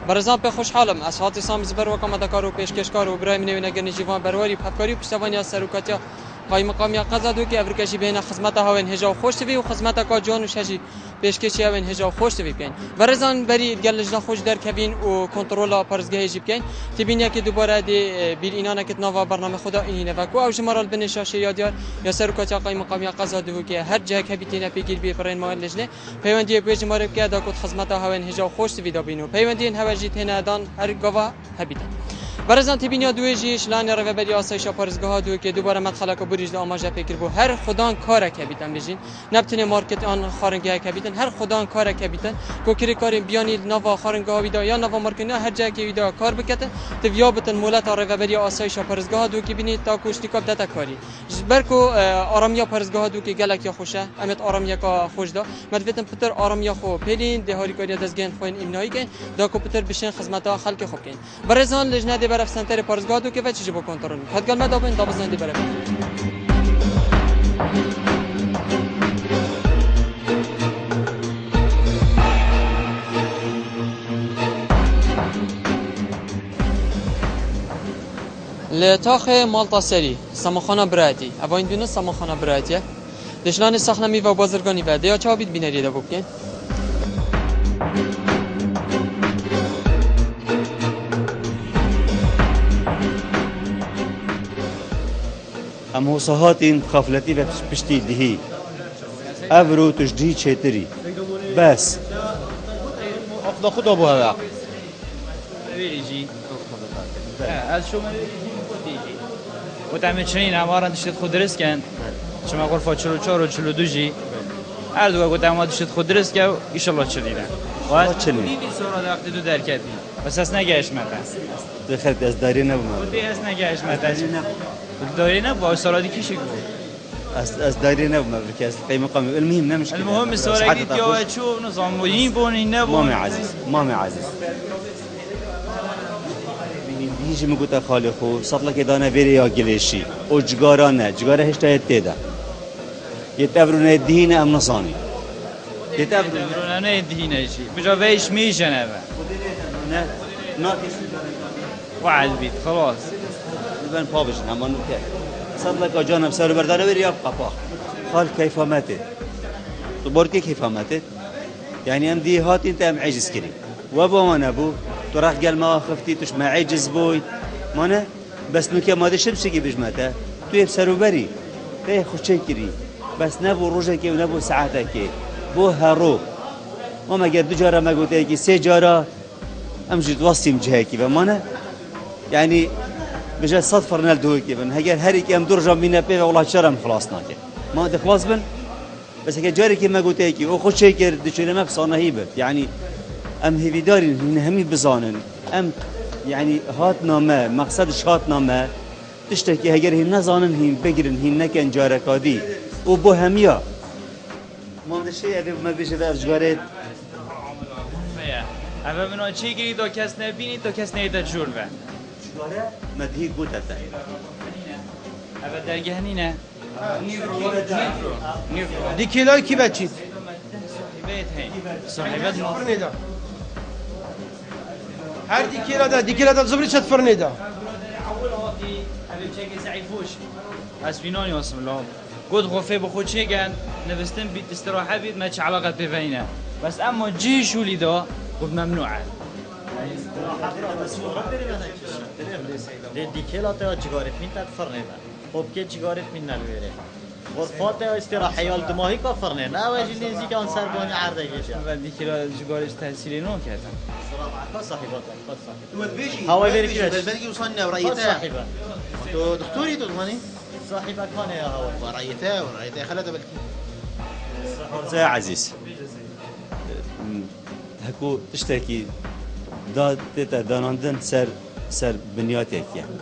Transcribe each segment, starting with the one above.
برزان به خوشحالم از هاتی سام زبر و کمدکار و پیشکشکار و برای منو نگرنی جوان برواری پفکاری و پشتوانی از سرکاتیا قای مقامی قزادو که افریقایی بین خدمت هاون هجا خوش توی و خدمت کا جان و شجی پیشکشی هاون هجا خوش توی بکن برزان بری گلجنا خوش در کبین و کنترل پرزگاه جی بکن تبینی که دوباره دی بیل اینانا که نوا برنامه خدا اینه و کو او جمرال بنشاش یادیار یا سرکاتیا قای مقامی قزادو که هر جا کبیتینا پیگیر بی برین مال لجنه پیوندی به جماره که دا کد خدمت هاون هجا خوش توی دابینو پیوندی این هواجی تنه دان هر گوا هبیتن برزان تبینی دویجیش لانی رو بری آسایش پارزگاه دو که دوباره مدخل کو بریج آماده فکر بو هر خدان کار کبیتن بجین نبتنه مارکت آن خارنگه کبیتن هر خدان کار کبیتن کو کری کار بیانی نوا خارنگه ویدا یا نوا مارکت هر جا که ویدا کار بکته تویابتن مولات رو بری آسایش پارزگاه دو که بینی تا کوشتی کاب دتا کاری برکو آرامیا پارزگاه دو که گلک یا خوشه امت آرامیا کا خوش دا مدفتن پتر آرامیا خو پلین دهاری کاری دزگن خوین ایمنایی کن دا کو پتر بشن خدمت خلق خوب کن برزان لجنه برف سنتر پارزگاه دو که و چیزی با کنترل خد گل مدابن دابزنده برف لتاخ مالتا سری سماخانه براتی اوا این دونه سماخانه براتیه دشلان سخنمی و بازرگانی و دیا چا بید بینری دا بکن ام وصهاتين خافلتي بشتي دهي افرو تجدي تشتري بس افضل خد ابو هذا يجي از شما تيجي وتعمل شنين عمارة تشتت خود رزقن شما غرفة 44 و 42 جي اردو قلت عمارة تشتت خود رزق ان شاء الله تشرينا وقت تشرينا صورة وقت دو دركتي بس اس نگهش متى دخلت از داري نبما ودي اس نگهش متى داري نبوا صورة كيش از داري نبما بكاس قيمة قام المهم نمشي المهم الصورة دي يا تشوف نظام وين بوني نبوا مامي عزيز مامي عزيز هیچ میگوت خاله خو سطلا که دانه بری یا گلیشی او جگارانه جگاره هشتا یتیده یتبرونه دین ام نصانی یتبرونه دینه چی بجا ویش میشنه نه ناقص وعد بيت خلاص بن بابش همان نوكه سطلا که جانم سر بردانه بری یا قفا خال کیف ماته تو برکی کیف ماته يعني ام دي هات انت ام عجز كري وابو ما نبو تروح قال ما خفتي تش ما عجز بوي مانا بس نوكي ما دي شمس كي بجمته تو يبسرو بري تي خوشي كري بس نبو روجك ونبو ساعتك بو هرو ما قد جاره ما قلت لك سي جاره امجد وصيم جهكي فمانا يعني بجا صدفر نالدو كي بن هاجر هريك ام درجه من بي والله شرم خلاصنا كي ما ده خلاص بن بس هيك جاري كي ما قلت لك او خوشي كر دشينا ما بصانه هيبت يعني ام هيفي دارين هن همي بزانن ام يعني هاتنا ما مقصدش هاتنا ما تشتكي هجر هن نزانن هن بگرن هن نكن جاركادي و بو هميا ما دشي ابي ما بيش در جارت اما منو چی گیری دو کس نبینی دو کس نیده جور به جاره مدهی گوته تا اما درگه نه دي كيلو كي بتشيت بيت هين صاحبات فرنيدا هر دي كيلو دا زبري شت فرنيدا اول هاتي ابي تشيك سعيفوش اسفينوني واسم الله قد غرفه بخود شيغان نوستن بيت استراحه بيت ما علاقه بيننا بس اما جي شو لي دا قد ممنوعه دي كيلو تا جيگارت مين تا فرنيدا خب که جيگارت مين نلويره غرفات استراحه يال دماغي كفرنه نه واجي نزيك ان سرباني عرضه كيشا بعد كيلو جيگارش تحصيلي نو كذا صراحه صاحبات وتبيجي هواي فيري كده البلدي وصلنا وريتها صاحبه تو دكتوري تضمني صاحبك كان يا هواي وريتها خلتها بالكي زي عزيز هكو تشتكي دا تتا داناندن سر بنياتك يعني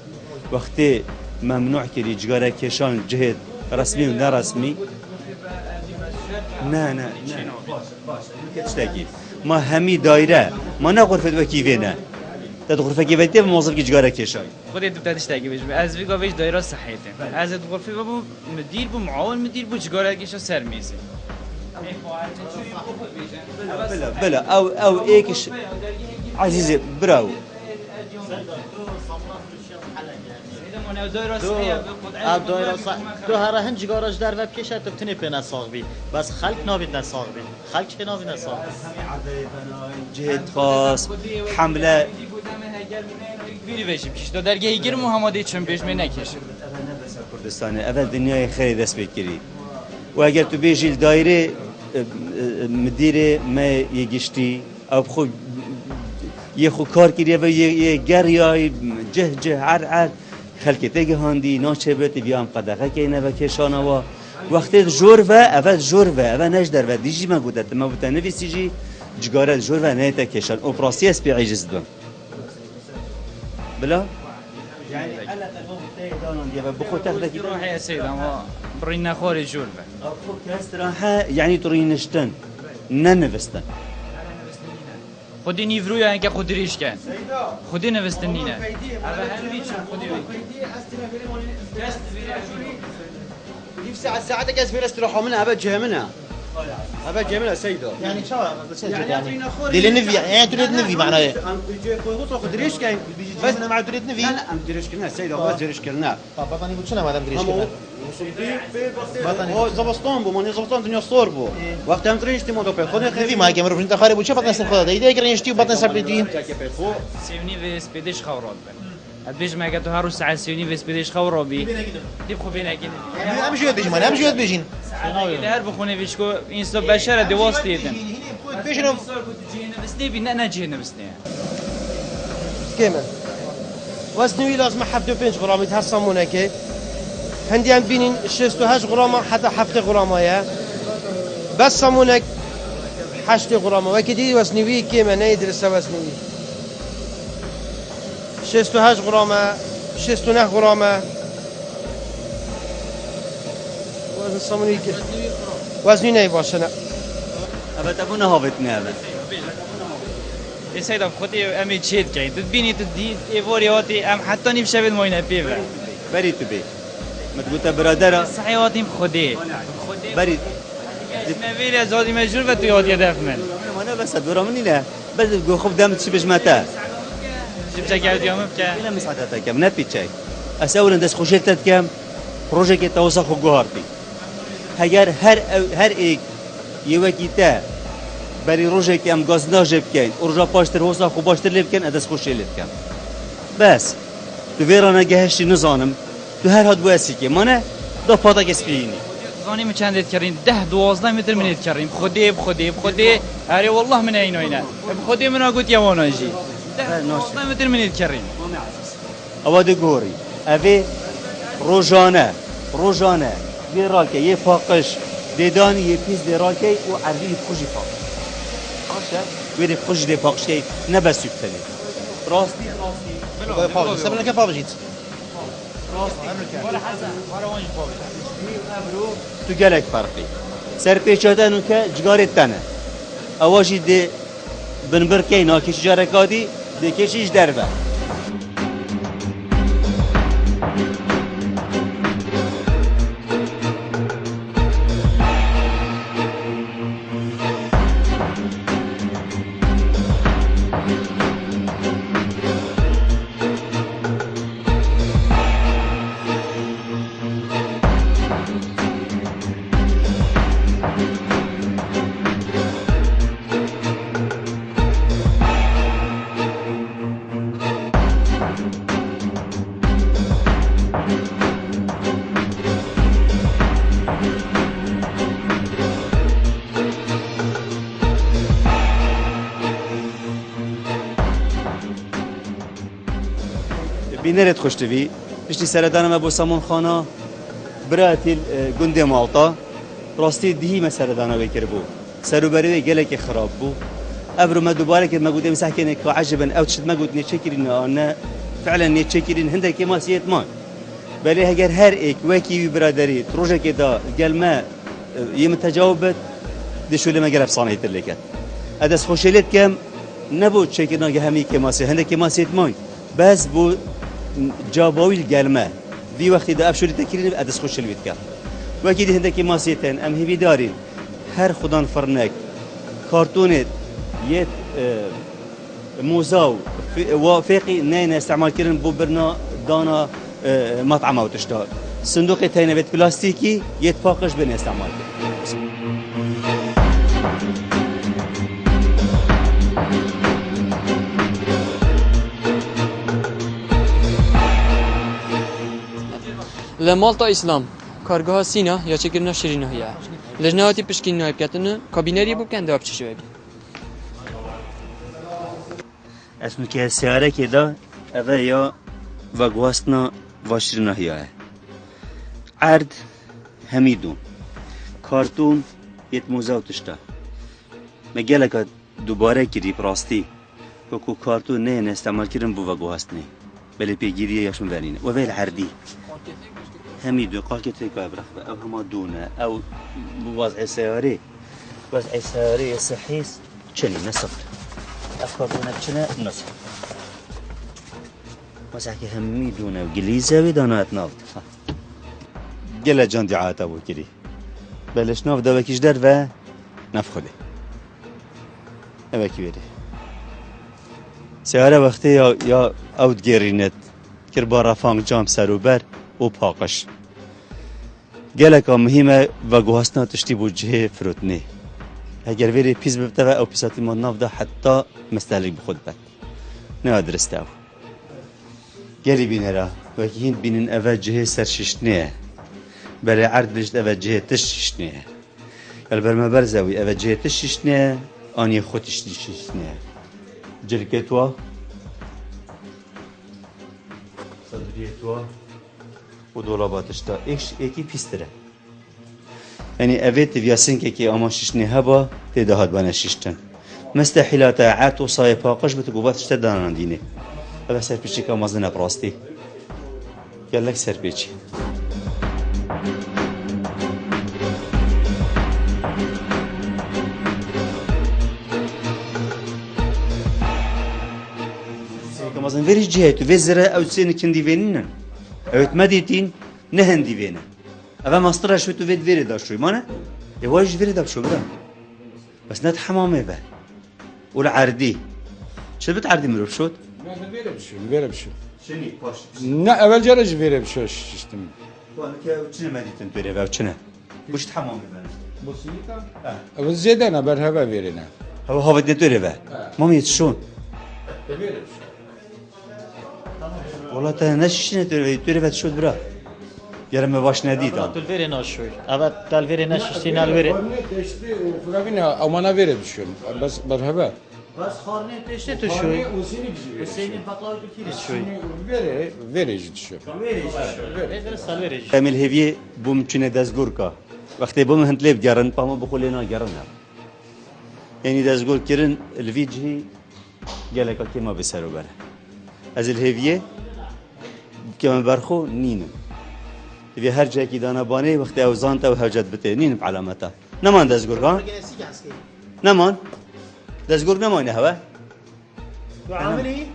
وقتی ممنوع كري جگاره کشان جهد رسمي و نرسمي نه تشتكي ما همي دايره ما نه غرفه وكيفه نه تد غرفه كيفه موظف جگاره کشان خودت بتدش تاگی بيش از ویگا ویش دایره صحیته از غرفه بو مدیر بو معاون مدیر بو جگاره کشا بلا او ايكش عزيزي براو دو هر هنج گاراژ در و پیش تو تنی پنا ساق بی بس خلق نابید نساق بی خلق چه نابید نساق جهد خاص حمله بیری بشیم کش دو درگه گیر محمدی چون پیش می نکشه کردستان اول دنیای خیلی دست بکری و اگر تو بیجی دایره مدیر ما یگشتی او خود یه خو کار کریه و یه گریای جه عر خلک تیگه هندی ناچه بیت بیام قدقه که اینه و کشانه و وقتی جور و اول نجدر و دیجی ما بودت ما بودت نویسی جی جگارت جور و نیت کشان اپراسی است بیعجز دون بلا يعني على تلفون تيدانون ديابا بخو تاخذ كده روح يا سيد اما برينا خوري جول بخو كاستراحه يعني ترينشتن ننفستن خودی نیورو یا اینکه خودی ریش کن خودی نوستنینه اما همین چون خودی ساعة ساعتك اسفل استراحة منها ابد جهة منها ابد جهة منها سيدو يعني شو يعني دي النفي يعني تريد نفي معناه ايه؟ دريش كاين بس انا مع تريد نفي لا ام دريش كنا سيدو بس دريش كنا بطني بتشنا ما دام دريش كنا هو زبستون بو ماني زبستون دنيا صور بو وقت هم تريش تيمو دوبل خذ نفي ما كاميرا انت خارب وش بطن سر خدا ايده يقرن يشتي بطن سر بيجي سيوني في سبيدش خورات ادبيش ما قالوا هارو ساعة سيوني في سبيدش خورابي دي بخو بينا كده هم شو بيجين هم شو بيجين هر بخونه ویشکو این صبح بشر دواست دیدن بيجينهم بس نبي نه جهنم بس نه كمان وزنوي لازم حفظ 5 غرام يتحصمونه كي هندي بينين 68 غرام حتى 7 غرام يا بس صمونك 8 غرام وكدي وزنوي كمان يدرس وزنوي 68 غرام 69 غرام وزن صموني كي وزني نيباشه نه ابد ابونا هافتني ابد یه سیدا خودی امی چیت کردی تبینی تدی ایواریاتی ام حتی نیفشه ماینه پیوه بريد تبي ما تقول برادرة صحیحاتیم خودی بريد نویل از آدی مجبور و تو یادی دف من انا بس ادورا مني لا بس تقول خب دام تشبش متى جب چکر دیامم که لا مساعدتك كم نبي تشاي اساول ندس خوشلتت كم بروجيك توسخ وجوهرتي هر ایک یه وقتی بری روزی که ام گاز نجیب کن ورجا پاشتر حوصا خوب پاشتر لیب کن ادس خوشی لیب کن بس تو ویرانه گهشتی نزانم تو هر حد باسی که منه دو پاتا کسبینی زانی می چندت کردین 10-12 متر منیت کردیم خودی اری والله من اینو اینا خودی من اگوت یوانا جی 10-12 متر منیت کردیم اواد گوری اوی روزانه دیراکه یه فاقش دیدانی یه پیز دیراکه و عرضی خوشی فاق ويري خوش دي فاقشي نبس يبتلي راسي فاضي سبنا كيف فاضي جيت ولا حسن ولا وين فاضي تو قالك فرقي سر بيشاتن وكا جغاري تنه اواجي دي بنبركي ناكيش جاركادي دي كيشيش دربه بینرت خوشتوی پشتی سردانم ابو سامون خانا براتی گنده مالطا راستی دهی ما سردانا بکر بو سروبری گله خراب بو ابرو ما دوباره که ما گفتم مسحکن که عجبا او تشد ما قلت نتشكرين انا فعلا نتشكرين هندك ما سيت ما بله اگر هر ایک وکی برادری روزه که دا گلما يمتجاوبت دشو لما قلب صانيت اللي كان ادس خوشلت كم نبود تشكرنا جهمي كماسي هندك ما سيت ماي بس بو جابوي الجلمة في وقت ده أبشر تكرين أدس خوش البيت كان وأكيد هندك ماسيتين أم هبي دارين هر خدان فرنك كرتونت يت موزاو وافقي نين استعمال كرن بو برنا دانا مطعم او تشتغل صندوق تاينه بيت بلاستيكي يتفاقش بين استعمال لمالطا اسلام کارگاه سینا یا چه کرنا شیرینه هیا لجناتی پشکین نایب کتن کابینری بو کنده آب چشوی اسمه که سیاره که دا اوه یا وگواستنا واشرنا هیاه عرض همیدون کارتون یت موزاو تشتا مگله که دوباره کری براستی که کارتون نه استعمال کردن بو وگواستنی بله پیگیریه یاشون ورینه و ویل عردی هميدو قال كتير كابرخ أو هما دونه أو وضع سياري وضع سياري صحيح تشلي نصفر أفكار دونه بتشنا نصفر مسحكي همي دونه وجليزة ودانات نافد جل جان دعاء أبو كري بلش نافد وكيش در و نفخده أبو كبيري سيارة وقتی یا أود جرينت كربارا فانگ جام سروبر و پاقش گلک مهمه و گوهستنا تشتی بوجه فروتنی اگر ویری پیز ببته او پیساتی ما نافده حتی مستهلک بخود بد نه درسته او گلی بینه را و که هین بینن اوه جه سرششتنیه برای عرض لجد اوه جه تششتنیه گل برمه برزوی اوه جه تششتنیه آنی خودش تششتنیه جلکتوا صدریتوا و دولاباتش تا ایکی پیستره یعنی اوید ویاسین که اما ششنی هبا تدهاد بانه ششتن مستحیلات عات و صای پاقش بتو گوباتش تدانان دینه اوه سرپیچی که مازنه براستی گلک سرپیچی مازن ویریش جهتو وزره او سینه کندی وینن اوت مديتين نهندي فينا أبا مصدر شو تو فيد فيري داشوي مانا يواجه فيري داشو بدا بس نت حمامي به ولا عردي شو بتعردي مروف شوت؟ ما فيري بشو فيري بشو شني باش لا أول جرج فيري بشو شتم وانا كي مديتين فيري به وشنا وش حمامي به بسيطة أول زيادة أنا برهبة فيرينا هو بدي توري به مامي شلون؟ فيري بشو والله تا نششنه توري به شوت برا يرمى باش نديد تلفيري ناشوي أبا تلفيري ناششتين الفيري تشتي وفلافينا أو ما نفيري بشو بس برهبة بس خارني تشتي تشوي وسيني البقلاوي بكيري شوي فيري جدشو درس الفيري كامل هيفي بوم تشنه دزغوركا وقتی بوم هنتليب جارن پاما بخولینا جارن يعني دزغور كيرن الفيجي جالك كيما بسرو بره از الهيفيه كمان برخو نينم في هر جاي كي دانا باني وقت اوزانته وهجت بته نينم علامته نمان دزغور كان نمان دزغور نمان هوا عاملي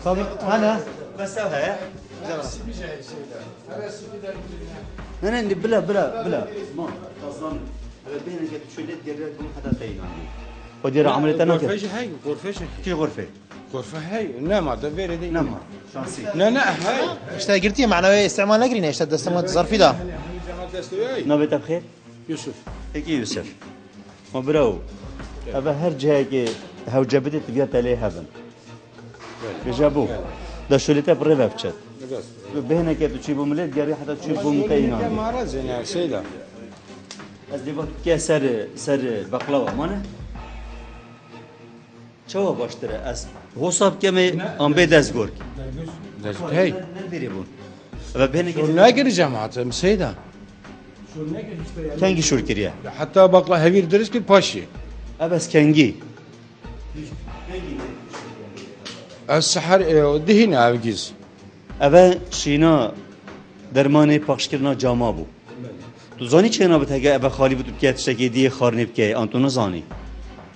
طب انا بس هوا انا بلا ما اصلا بينا قد شو اللي ديرتهم حتى تاين عندي ودير عملت انا غرفة هاي غرفة كي غرفه غرفة هاي نعم هذا فيري دي نعم شانسي لا هاي اشتا قلتي معنوي استعمال نقرين اشتا دستمات ظرفي ده نبيت بخير يوسف هيك يوسف ما براو ابا هر جهه كي هاو جابت تبيات عليه هبن جابو ده شو اللي تبري بفشت بهنا كيف تجيبوا مليت جاري حتى تجيبوا متينا ما رازين يا سيدة از دیوار که سر بقلاوه مانه چه باشتره از حساب کمی ام به دزگور هاي نبیری بون و بهنه شو ناقر جماعة مسيدة کنگی شور کریه حتى بقلا هبير درس كل باشي بس کنگی السحر دهينا أبجيز اول شینا درمانه پخش کردن جاما بو تو زانی چه نابت هگه اول خالی بود که تشکی دی خارنی بکه آنتونو زانی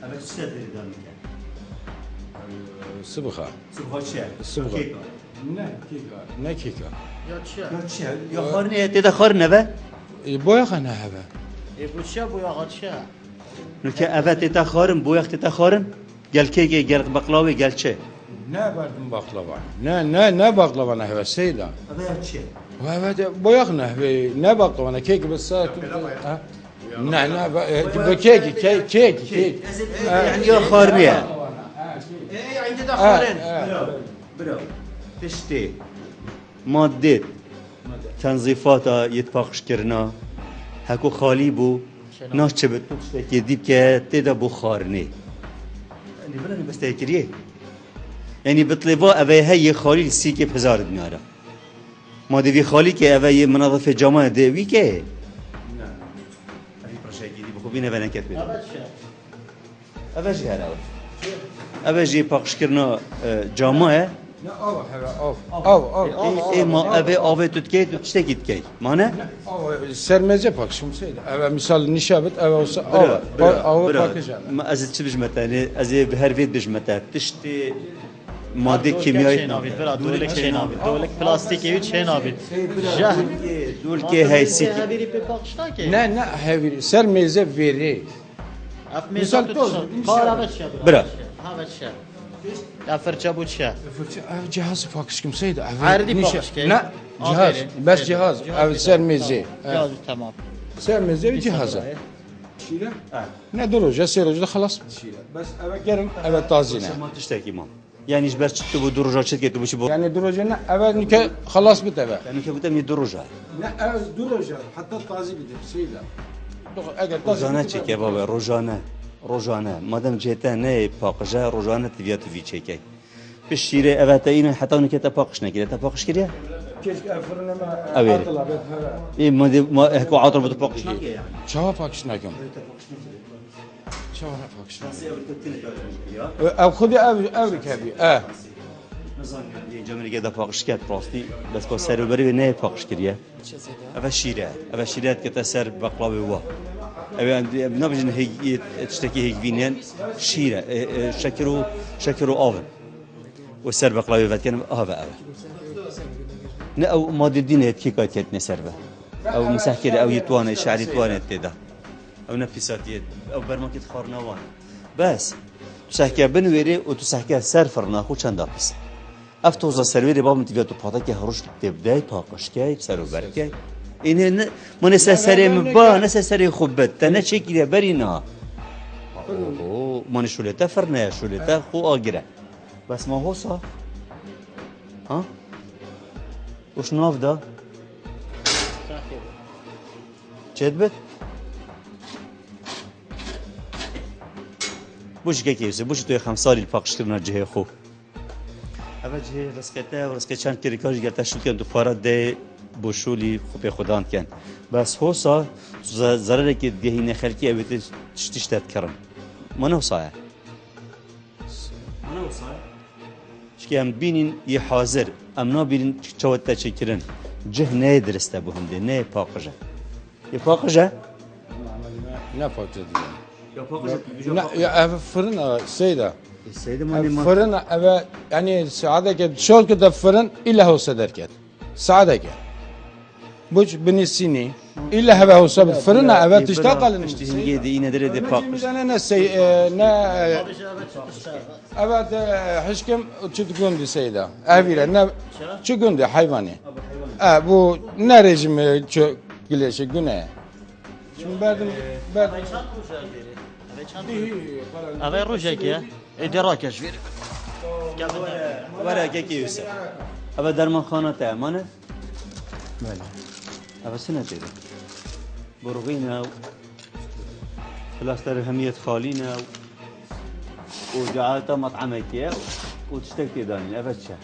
اول چه داری دار میکنه سبخة صبح چیه؟ الصبغة نه كيكا یا چیه؟ یا خارنی تیده خارنه و؟ بويا خنا هبا يبوشا بويا غاتشا نکه اوت تا خارم بو وقت تا خارم گل که گل بقلاوی گل چه نه بردم baklava. Ne baklava ne heve seyda. اوت چه و هذا boyak ne heve ne baklava ne kek bس ne kek يعني يا خارميه ايه عندي دخلين برو تشتي مادت تنظیفاتا یتپاخش کرنا هکو خالی بو ناش چه بتو که دیب که تیدا بو خارنه یعنی بلنی بس تاکریه یعنی بطلبا اوه هی خالی سی که پزار دنیارا ما دوی خالی که اوه منظف جامعه دوی که نه اوی پرشه گیری بخوبین اوه نکت بیدو اوه جی هر اوه جی پاخش کرنا جامعه Ne av heve av. ای ما اوه تو تکی تو چه گید کی مانه Sermeze pak şimdi seyda. Eve misal nişabet eve olsa av bakacağım. ما از چه بجمتانه از به هر وید بجمتا تشتی ماده کیمیایی نابید برا دولک چه نابید دولک پلاستیکی وی چه نابید جه دول که هیسی هاویری به پاکشتا که Ne hevi sermeze veri. اف مثال میزان توز. کار اوت شه برا. اوت شه یا فرچه بود شه Ev cihazı pakış kim seyda. Ayrı pakış ki. Ne cihaz. Aferin. Bes cihaz. Ev sermeze. Cihaz tamam. Sermeze bir cihazı. Şire. Ne duracak serocu da halas. Şire. Bes eve gelin eve tazine. ما تشتکی ما یعنی ايش بس تو دروجا چت که تو بچی بو Yani duracak ne eve nike halas bit eve. یعنی که بودم یه دروجا Ne ev duracak hatta tazi bitir seyda. Eğer روزانه چی که بابا روزانه مادام جهتا نه پاقجا روزانه تیویا تو وی چکی به شیره اوتا اینو حتی اون که تا پاقش نگیره تا پاقش کریه keşke fırınıma Evet. atıla bet heve. این ما هکو عاطر بده پاقش نگیره Çava pakış nakim. Çava pakış. Ev khudi ev kebi. جمعی که دا پاقش کرد راستی بس با سر و بری نه پاقش کریه اوه شیره که تا سر بقلاوه وا اوه نبجن هی تشتکی هی وینن شیره شکر و آون و سر بقلاوه ود کنم اوه نه او ماده دینه کی کات کرد نسر به او مسحکر او یتوانه شعری توانه تدا او نفساتیه او برماکت خارنوان بس تسحکر بنویره و تسحکر سر فرناخو چند داپس افتوزا سرویری بابم تیویا تو پاتا که هروش تبدای پاکش کی سرو برکی اینه من سری مبا نس سری خوبت تنه چیکیه برینا من شولتا فرنه شولتا خو آگره بس ما هوسا ها وش ناف دا چد بد بوش که کیسه بوش توی 5 سالی پاکش کردن جه خو اول جه رسکته و رسکت چند کریکاج گرته شد کن تو فارد ده بوشولی خوب خدان کن بس هوسا ضرره که دهی نخلکی اویت تشتت کرن منو صايع شكي ام بينين يحاضر ام نابين چوتا چكرن جه نه درسته بهم ده نه پاقجه يپاقجه Ne pakış diye. يپاقجه Ne ya ev fırın seyda. السيد Ev ماني ما fırın eve yani saade ke şol ke da fırın illa olsa derken. Saade ke. Bu benisini illa hava olsa fırın eve tiştaqalın. اشتهي دي ينه دري دي پاقش Ne ne evet hışkım çıtkun seyda. Evire ne çıkun de hayvani. Bu ne rejimi çok güleşi güne. Şimdi verdim اوه روشه که ادراکش ویر ورا كيكي يوسف ابا درمان خانه تامانه بله ابا سنه تيري برغينا فلاستر همية خالينا وجعلتها مطعمك يا وتشتكي داني ابا تشا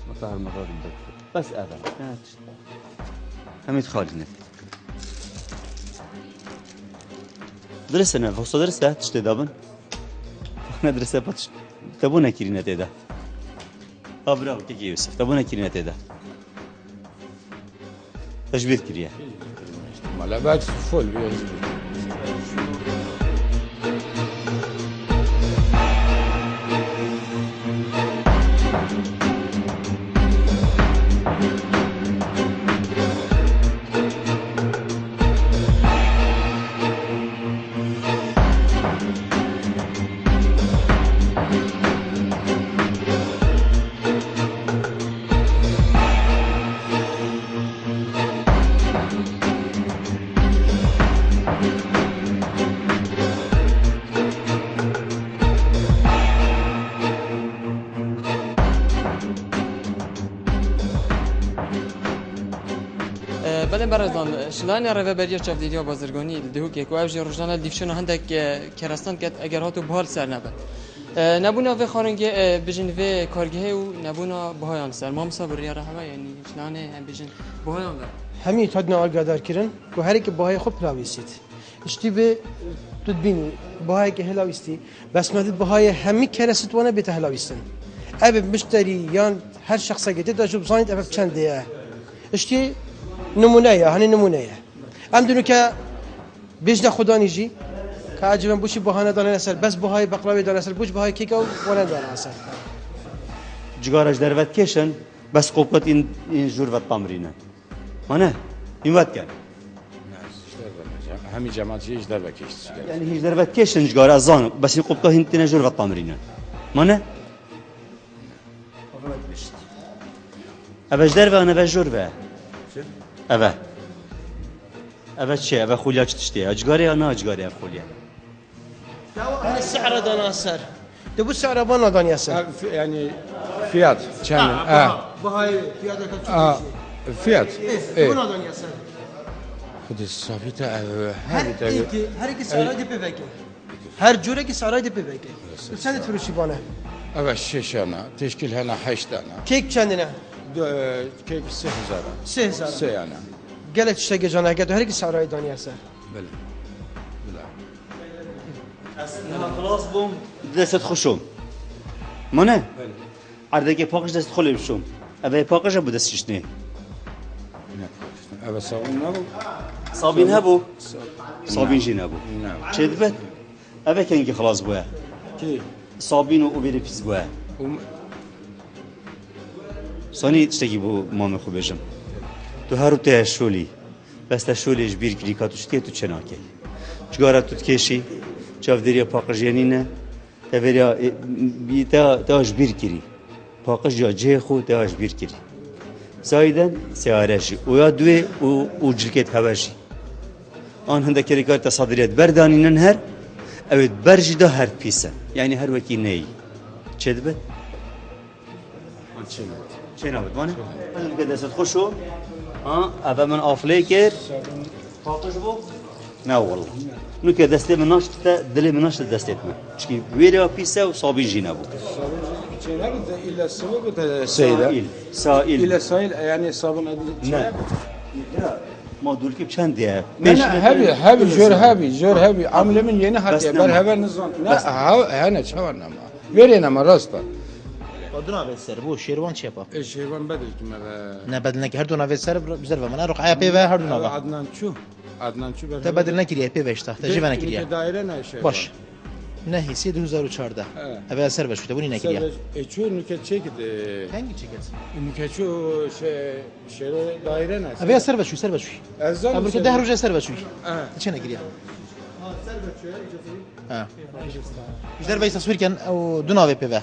مطهر مرات بس ابا همية خالينا درسنا فوسط درسها تشتي دابن انا درسها باتش تبونا كيرينا تيدا برافو كيكي يوسف تبونا كيرينا تيدا تجبير كريا Mala bak full بله برادان شلانی ریوبری چافدیریا بازرگانی دهو که کو اوج روزانه دیفشون هندک کرستان که اگر هاتو بحال سر نبه نبونا و خارنگی بجن و کارگه و نبونا بهایان سر ما مصابر یا رهوا یعنی شلانه بجن بهایان و همین تادنا آگادار کردن که هر کی باهای خوب پلاویسید اشتی به تدبین باهای که هلاویستی بس مدت باهای همی کرست وانه بیت هلاویستن اب مشتری یا هر شخص که تدا جوب زانید اب چنده اشتی نمونه یا هنی نمونه ام دونو که بیشتر خدا نیجی که عجبا بوشی بهانه دانه اصل بس باهای بقلاوی دانه اصل بوش باهای کیکا و وانه دانه اصل جگارش دروت کشن بس قوقت این جروت تمرینه مانه این وقت کن همین جماعتی اجدار بکشت يعني هيج دروت کشن جگار از زان بس این قوقت هنتینه جروت تمرینه مانه اوش درو انا اوش جروه اوه اوه چه اوه خولیا چه تشتیه اجگاری یا نه اجگاری خولیا من السعر دانه اصل دبو السعر بانا دانه اصل yani fiyat çemin باهای پیاده fiyat بانا دانه اصل خود صافیت هر کی سعرای دی بوکه هر جوره کی سعرای دی بوکه چند فروشی بانه evet 6 ana teşkil hana 8 ana کیک چندینه kek 3000 3000 3 ana گله چشگه جانه گدو هر کی سعرای دانه اصل بله خلاص بوم دست خوشم مانه اردکی پاکش دست خالی بشم اوه پاکش بود دستش نه evet savun ne bu صابين هبو صابين جين هبو نعم شدبت أبا كان يجي خلاص بواه ki صابين وأبيري بيز بواه صاني تشتكي بو مامي خو بجم تو هارو تهشولي بس تهشولي جبير كريكاتو شتيه تو چناكي جگارا تو تكيشي چاف دريا باقش يانينه تفريا تا جبير كري باقش جا جه خو تا جبير كري زايدن سيارشي ويا دوي وجلكت هواشي آن هنده كريكار تصادريات بردانينن هر اوید برجی دا هر پیسه یعنی هر وکی نی چه دبت؟ چه نبود وانه؟ من که دست خوشو اول من آفله کرد پاکش بو؟ نه والله نو که دسته من ناشت دلی من ناشت دستت من چکی ویرا پیسه و صابی جی نبود illa sıvı bu da seyda سائل illa sahil yani sabun نه ما دول که چند دیه hebi jör hebi amlemin yeni hatiye nama. ber heber nizam ne hane çavar nama verin ama rasta دو نوع سر بو شیروان چه با şervan bedel kime be نه بدل نکرد هر دو نوع سر بزر و من رقعه پی و هر دو نوع Adnan Çu تا بدل نکریه پی وشتا تا جیب نکریه daire ne şey باش نه هیسی 2014 اول سر بش بودی نکریه Çu nüket çekdi hangi çeket nüket çu şey daire ne اول سر بش سر بش Erzan قبل كده هروج سر بش اه چه نکریه اه جدر بس تصوير كان او دو نوع پی و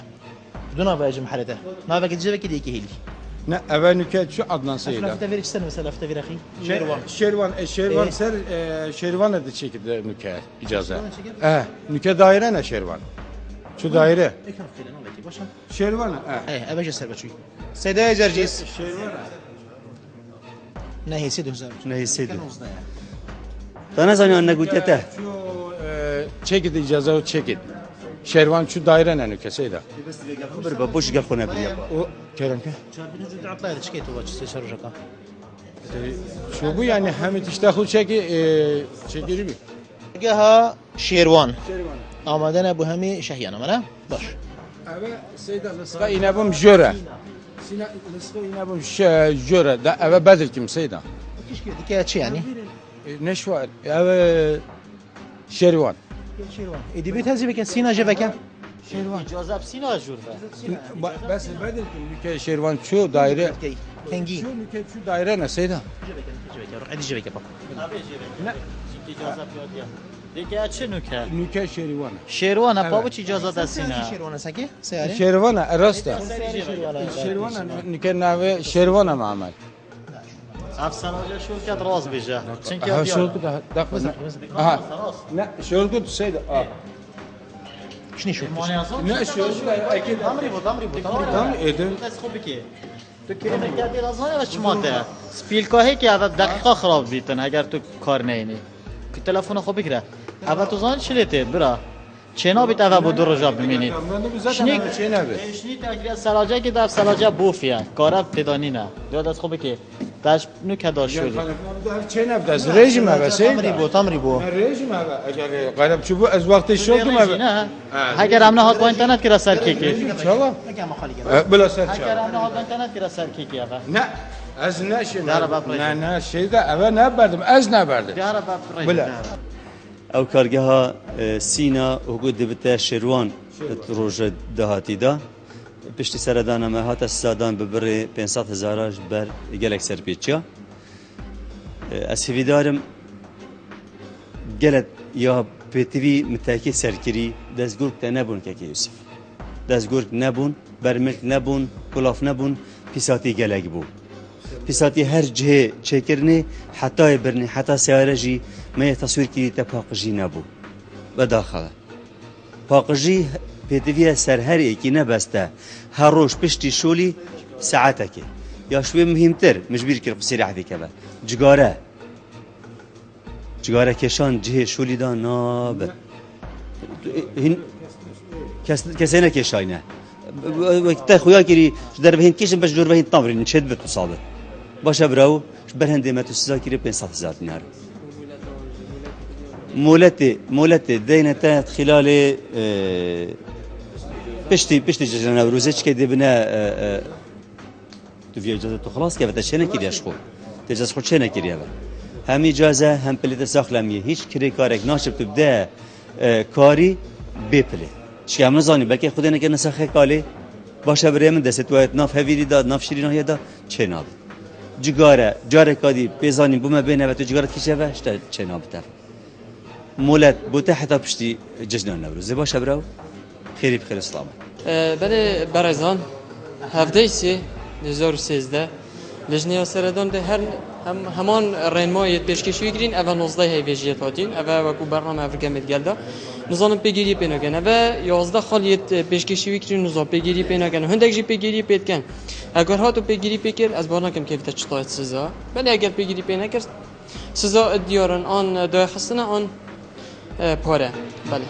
دو نوع اجم حالته نوع جيبه كده يكي هيلي ne evvel nüket şu Adnan Seyda لفته فيرك سنه مثلا لفته فير اخي Şervan ser Şervan adı çekildi nüket icaza. Nüket daire ne Şervan? Şu daire. اكرم خير نوع بكي باشا Şervan ايه ابي سر بشوي سيدا جرجيس Şervan. نه هي 2000 نه سیده تا نزانی آن نگویده Şu çekildi icaza o çekildi. Şervan şu daire ne nüket Seyda? خبر با بوش گل خونه بریا O Kerem ki. شاربين زد عطله تشكيتو واش سيشرجك Şu bu yani hem iştahlı çekiri bir. جاها شيروان آمدن ابو همي شهيانا ملا باش Evet Seyda Nısra inabım jöre. Nısra inabım jöre. Da eve bedir kim Seyda? كيش كده شي يعني Ne şu var? Evet Şervan. شيروان ايدي بيت هذه بك سينا جبك Şervan. اجازه بسینا جور Bes bedir kim? Nüke Şervan şu daire. كنجي Şu nüke şu daire ne Seyda? جبك روح عندي جبك بابا Ne? اجازه بیاد دیگه چه نوکه Nüke Şervan. شیروان پا چی اجازه دستینه شيروان ساكي سياري Şervan Erasta. شيروان Şervan nüke nave Şervan Mehmet. افسانه شو کرد راز بجه چون که Ha şu da aha. Ne şu Seyda. شنو شو Ne şu da akid. دامری بود Tam edin. بس خوبی که تو کلمه کردی لازمه وش ماده سپیل که هی که اول دقیقا خراب بیتن اگر تو کار نینی که تلفن خوب بگیره اول تو زانی چی لیته برا چنا بیت اول بود 2 روز ببینید شنیک شنیک اگر سلاجه که در سلاجه بوفیه کارا تدانی نه یاد از خوبه که داش نو که داشت شدی چه نبود از رژیم واسه تمری بو رژیم اگر قرب چوب از وقت شوک نه اگر امنا هات با اینترنت که سر کیکی چرا بلا سر اگر چرا امنا هات با اینترنت که سر کیکی اول نه از نشه داره نه شیدا اول نبردم از نبردم داره بلا او کارگاه سینا وجود دبته شروان روز دهاتی دا پشت سردان ما هات سادان ببر 500,000 بر گلک سرپیچیا اسفیدارم گلت یا پتوی متاکی سرکری دزگورک نبون که یوسف دزگورک نبون برمک نبون کلاف نبون پیساتی گلک بو پیساتی هر جه چکرنی حتی برنی حتی سیارجی ما تصویر کی تپاقجی نبو بداخله پاقجی پدوی سر هر یکی نبسته هر روز پشتی شولی ساعتك یا شوی مهمتر مجبور کرد قصیر عفی که جگاره کشان جه شولی دا ناب هن کسی نکشاینه وقتی خویا کری در بهین کشم بس جور بهین تمرین شد بتو صابه باشه براو برهنده ما تسزا کری 500,000 دینار مولت دينة خلال بشتي جنا بروزش كده بنا تو في اجازه تو خلاص كيف تشينا كده يشخو تجاز خود شينا كده هم اجازه هم بلد ساخلميه هیچ کاری کارک ناشب تبدا کاری بپله چی هم نزانی بلکه خود اینکه نسخه کالی باشه برای من دست توایت ناف هویری داد ناف شیرین هایی داد چه ناب جاره کادی بزنی بوم بینه و تو جگارت کیشه و شت چه ناب تف مولد بوته حتی پشتی جشن نوروز باشه براو خیری بخیر اسلام بله برزان هفته سی 2013 لجنه سردان ده همان رنمای پیشکشی گرین اول 19 هیویجیت هاتین اول وکو برنامه افریقا گلدا نظام پیگیری پیناگن اول 11 خالیت پیشکشی گرین نظام پیگیری پیناگن هندک جی پیگیری پیدکن اگر هاتو پیگیری پیکر از بارنا کم کیفیت چطایت سزا ولی اگر پیگیری پیناکر سزا دیارن آن دای خستنه آن پاره بله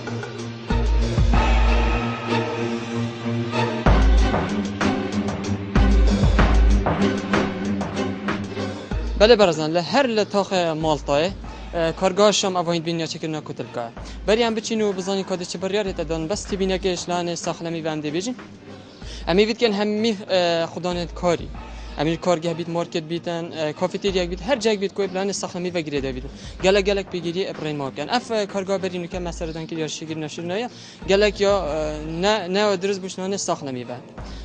بله برزن لهر لطاق مالطای کارگاهش هم اوایل بینیا چکرنا کتل که بری هم بچینو بزنی کادش چه بریاره تدان بس تی بینیا که اشلان ساخلمی بنده بیجین امی وید کن همی خدانت کاری امی کارگاه بیت مارکت بیتن کافتریا بیت هر جای بیت کوی پلان ساخلمی و گریده بیت گلک بگیری ابراهیم ماکن اف کارگاه برینو که مسئله که یا شگیر نشر نیا گلک یا نه درس بشنانه ساخلمی بند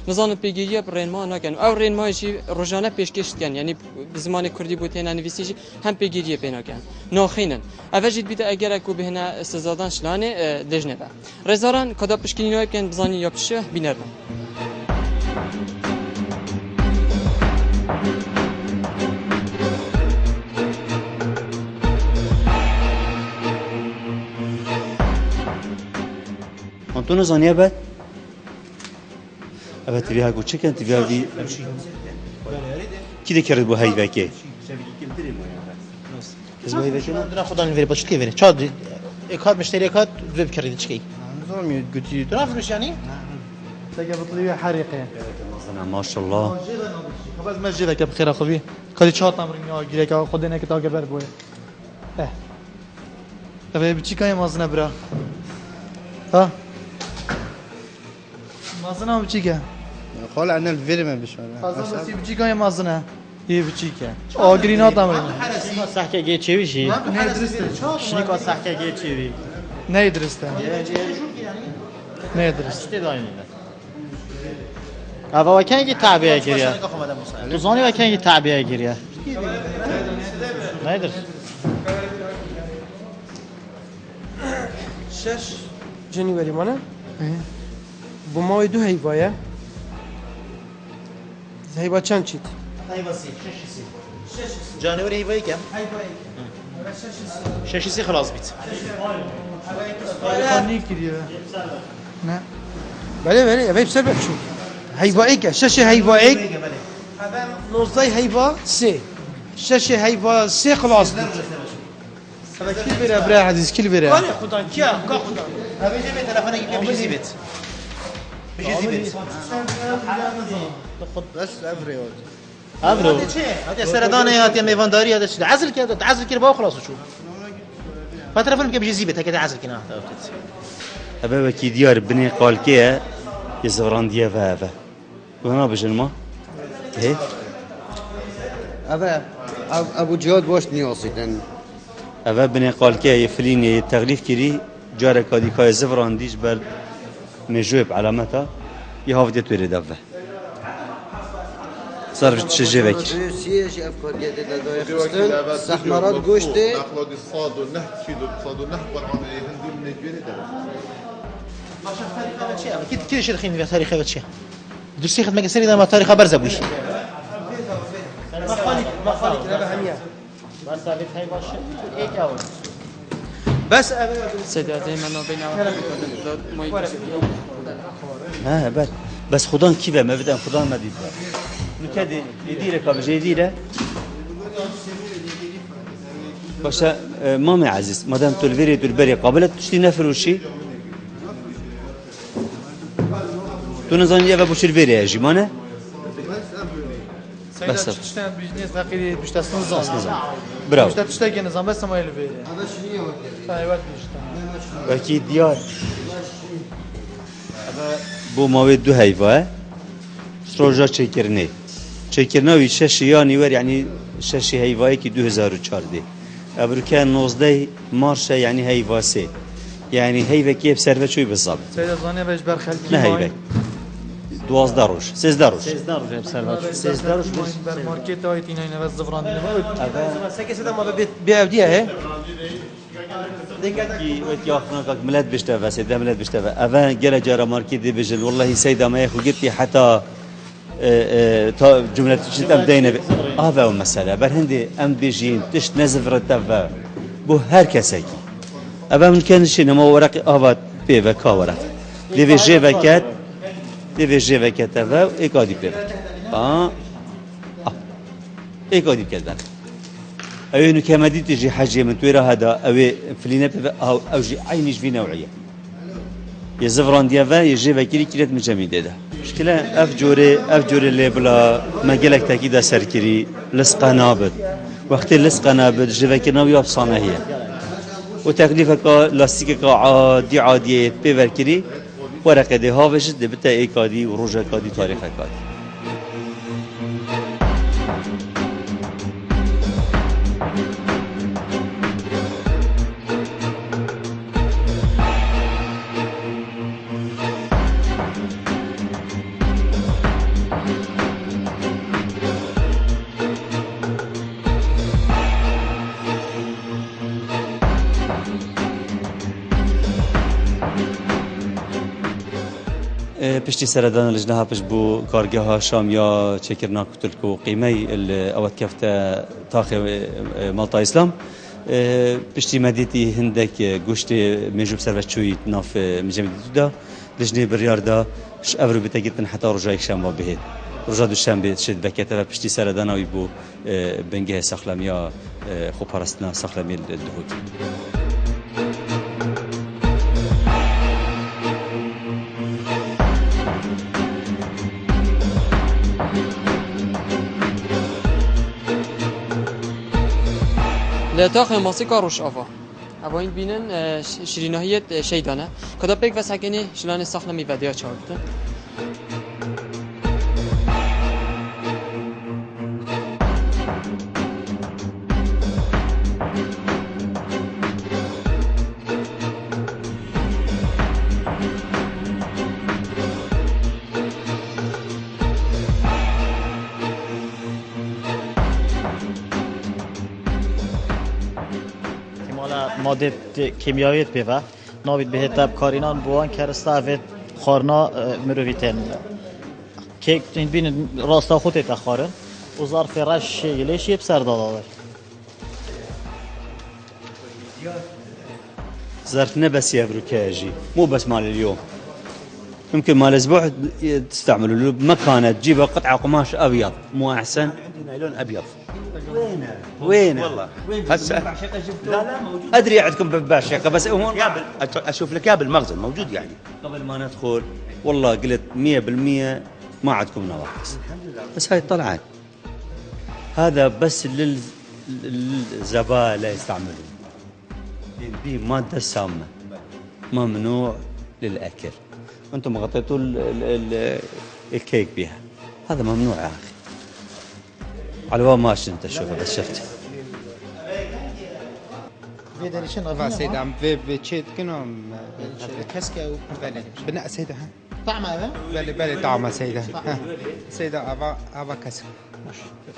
نظام پیگیری رنما نکن او رنما چی روزانه پیشکش کن یعنی زمان کردی بوتین نویسیج هم پیگیری پینا کن ناخینن اوجد بیت اگر کو بهنا سزادان شلانه لجنه با رزاران کدا پشکینی نوی کن بزانی یا پشه بینر انتو نزانیه بعد اول تبیها گو چه کن تبیها دی کی دکرد بو هایی که کس باید بچه نه خدا نمیره باشه کی بره چاد اکاد مشتری اکاد دو بکردی چی کی نظامی گویی تو نفرش یعنی تاجر بطلیه حریقه ماشاءالله خب مسجد که بخیر خوبی کاری چهار تمرین یا گیره که خود نه که تا گبر بوده اه بچی کای مازنه برا ها مازنه بچی که خال عنا الفيلم بشوره خلاص بس بچی کای مازنه یه بچی که آگرینا تمرین سحکه گه چی ویشی نه درسته شنیکا سحکه گه چی وی نه درسته نه درسته اوا وکنگی تعبیه گیریه تو زانی وکنگی تعبیه گیریه نیدر شش جنیوری مانه bu mavê du heyvaya heyva çend çît هيبسي جانوري هيباي كم شاشيسي خلاص بيت فني كده نه بله بله بله بسر بشو هيبايك شاشه هيبايك نوزداي هيبا سي شاشة هيبا سي خلاص دي هذا كل بيرة برا عزيز كل بيرة قال خدان كيا كا خدان هذا جيب تلفونك يمكن بيجي زيبت بيجي زيبت بس افري افرو هذا سردان هذا ميفانداري هذا عزل كده عزل كده بقى خلاص وشو فتلفون يمكن بيجي زيبت هكذا عزل كده أبا بكي ديار بني قال كيه يزوران ديا فهذا وهنا بجنما هي ابو جهاد باش نيوصي لان أبا بني قال كيه يفليني تغليف كري جارك هذه كاي زفران ديش بل مجوب علامتها يهافدي توري دفه صار تشجع بكر سياجي افكار جديده دايخ استحمرات قشتي ناخذ الصاد ونحكي الصاد ونحكي والعمليه هندي من الجبل ما شاف تاريخ هذا الشيء اكيد كل شيء خيني في تاريخ هذا الشيء درسي خدمه كسري ده ما تاريخ برزه بوش ما خالك لا بهمية بس هذه هي باش ايه كاول بس سيدي دائما بين ها بس خدان كيف ما بدأ خدان ما ديد نكاد يديره كابج يديره باشا مامي عزيز مادام تلفيري تلبري قابلت تشتي نفر وشي تو نزاني يا بوش الفيري يا جمانه بس تشتغل بيزنس فقير بيشتغل نظام براو تشتغل نظام بس ما يلفي هذا شنو ايوه بيشتغل اكيد ديار بو ماوي دو هيفا ستروجا چکرنه وی ششیانی ور یعنی ششی هیوایی که 2014 ابرو كان 19 مارش يعني هيفا سي يعني هيفا كيف سرفه شوي بالضبط سيد زاني باش برخل نه هيفا 12 روش 13 روش 16 بسرعه 16 روش بر ماركت هاي تينا بس زفران سكس ده ما بيبديها هي کی وقت یاخنا که ملت بشتوه سیده ملت بشتوه اوان گله جارا مارکت دی بجن والله سیده ما يخو قلتي حتى تا جمله تشت ام دينا هذا المساله بر هندي ام بيجين تشت نزف رتبه بو هر کسی اوان من كان شي نما ورق اوات بي وكا ورق دي في جي وكات دي في جي وكات و ايكادي بي ايكادي كذا أينو كما دي تجي حاجة من تويرا هذا أو فلينا أو جي عينيش في نوعية يزفران ديافا يجي بكيري كيرت مجمد ده مشكلة أفجوري اللي بلا ما قالك تأكيد سركري لصق نابض وقت اللصق نابض جي بكيرنا ويابصانا هي وتكليفك لاستيك عادية بيفركري ورقة ده هافش ده بتا إيكادي وروجا كادي تاريخ كادي پشتی سردان لجنها پش بو کارگاه شام یا چکرنا کتلکو قیمه اوت کفته تاخ مالطا اسلام پشتی مدیتی هندک گوشت میجوب سروش چوی ناف مجمدی دا لجنه بریار دا افرو بتاگیتن حتی رجای شنبه بهید رجا دوشنبه شد بکته و پشتی سردان اوی بو بنگه سخلمی یا خوب پرستنا سخلمی دهود لا تاخذ ماسيكا روش افا ابوين بينن شريناهية شيدانه كدا بيك وساكني شلون السخنه ميفاديا چاوبتن ماده کیمیایی پیوه نابید به تاب کارینان بوان کرستا و خارنا مرویتن که این بین راستا خودت تخارن و ظرف رش شیلش یه بسر داده ظرف نه بس يفرو كاجي مو بس مال اليوم يمكن مال اسبوع تستعملوا له بمكانه تجيبه قطعه قماش ابيض مو احسن؟ عندي نايلون ابيض. وين والله هسه لا لا موجود. ادري عندكم بباشقه بس هون اشوف لك اياه بالمخزن موجود يعني. قبل ما ندخل والله قلت 100% ما عندكم نواقص بس هاي طلعت. هذا بس للزبالة يستعملون به مادة سامة ممنوع للأكل. أنتم غطيتوا الكيك بها هذا ممنوع يا أخي. على الواقع ماشي أنت شوفه بس شفت بدنا شنو غفا سيد عم في تشيت كنهم كسكه بله بناء سيدة طعمه هذا؟ بله طعمه سيدة سيدة أبا كسر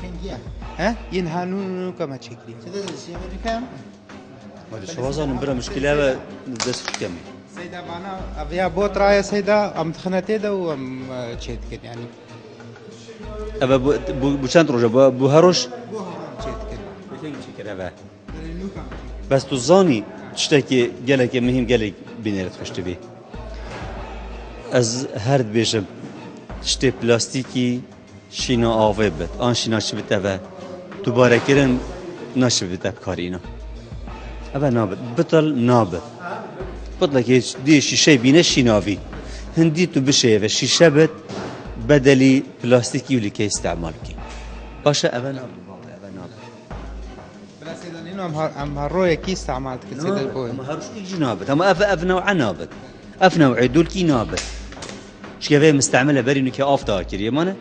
فين جيا؟ ها ينهانون كما تشكلي سيدة السيامة كام؟ ما ادري شو وصل نبرة مشكلة بس كم سيدة معنا أبيا بوت رايا سيدة أم تخنتي ده وأم تشيت كن يعني أبا بوشان تروج بو هروش تشيت كن بس تظاني تشتكي قالك مهم قالك بينيرت خوش تبي از هرد بيجم تشتي بلاستيكي شينا آوه بد آن شينا شي بتبه دوباره کرن نشي بتب کارینا أبا نابد بطل نابد بطل که دی شیشه بینه شیناوی هندی تو بشه و شیشه بد بدلی پلاستیکی ولی که استعمال کی باشه أبا نابد بلا سيدة لأنه أم هالروية كي استعملت كل سيدة البوي أما هروش كي نابت أما أف نوع نابت أف نوع دول كي نابت شكله مستعمله بري إنه كي أفضل كريه مانه